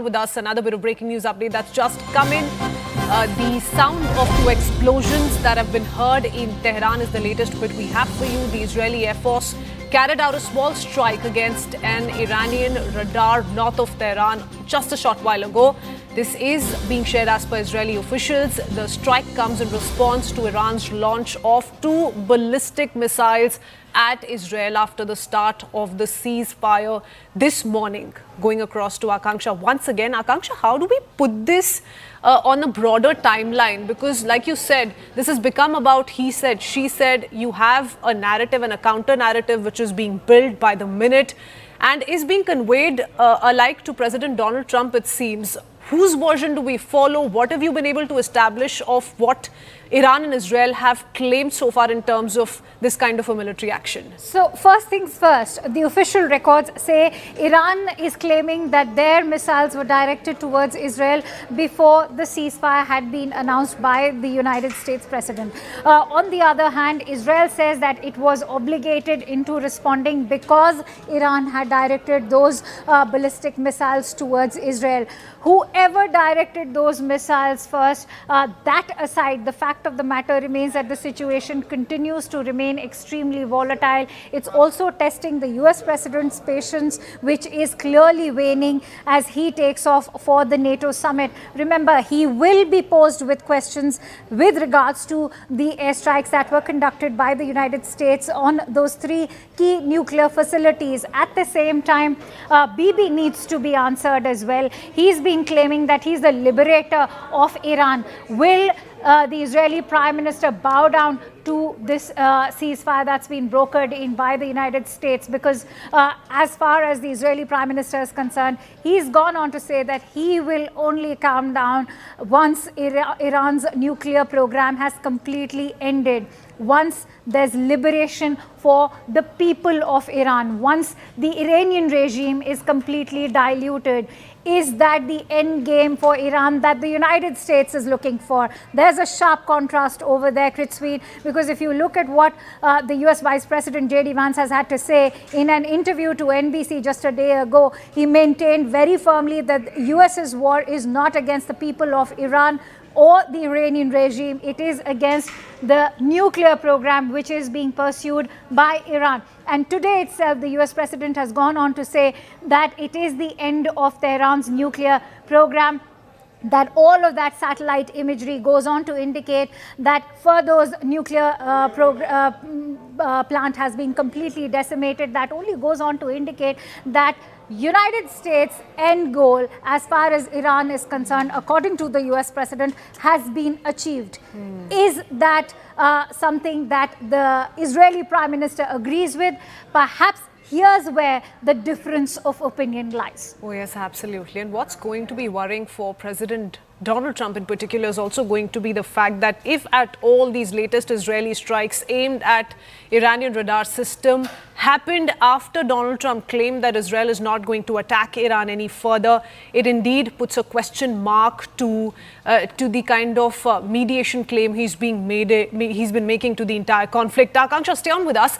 With us, another bit of breaking news update that's just come in. The sound of two explosions that have been heard in Tehran is the latest bit we have for you. The Israeli Air Force carried out a small strike against an Iranian radar north of Tehran just a short while ago. This is being shared as per Israeli officials. The strike comes in response to Iran's launch of two ballistic missiles at Israel after the start of the ceasefire this morning. Going across to Akanksha once again. Akanksha, how do we put this on a broader timeline? Because like you said, this has become about he said, she said. You have a narrative and a counter narrative which is being built by the minute and is being conveyed alike to President Donald Trump, it seems. Whose version do we follow? What have you been able to establish of what Iran and Israel have claimed so far in terms of this kind of a military action? So first things first, the official records say Iran is claiming that their missiles were directed towards Israel before the ceasefire had been announced by the United States President. On the other hand, Israel says that it was obligated into responding because Iran had directed those ballistic missiles towards Israel. Whoever directed those missiles first, that aside, the fact of the matter remains that the situation continues to remain extremely volatile. It's also testing the US President's patience, which is clearly waning as he takes off for the NATO summit. Remember, he will be posed with questions with regards to the airstrikes that were conducted by the United States on those three key nuclear facilities. At the same time, Bibi needs to be answered as well. He's been claiming that he's the liberator of Iran. Will the Israeli Prime Minister bow down to this ceasefire that's been brokered in by the United States? Because as far as the Israeli Prime Minister is concerned, he's gone on to say that he will only calm down once Iran's nuclear program has completely ended, once there's liberation for the people of Iran, once the Iranian regime is completely diluted. Is that the end game for Iran that the United States is looking for? There's a sharp contrast over there, Kritsveed, because if you look at what the US Vice President J.D. Vance has had to say in an interview to NBC just a day ago, he maintained very firmly that US's war is not against the people of Iran or the Iranian regime. It is against the nuclear program which is being pursued by Iran. And today itself, the US President has gone on to say that it is the end of Tehran's nuclear program, that all of that satellite imagery goes on to indicate that Fordo's nuclear plant has been completely decimated. That only goes on to indicate that United States end goal as far as Iran is concerned, according to the US President, has been achieved. Is that something that the Israeli Prime Minister agrees with? Perhaps here's where the difference of opinion lies. Oh yes, absolutely. And what's going to be worrying for President Donald Trump in particular is also going to be the fact that if at all these latest Israeli strikes aimed at Iranian radar system happened after Donald Trump claimed that Israel is not going to attack Iran any further, it indeed puts a question mark to the kind of mediation claim he's been making to the entire conflict. Akanksha, stay on with us.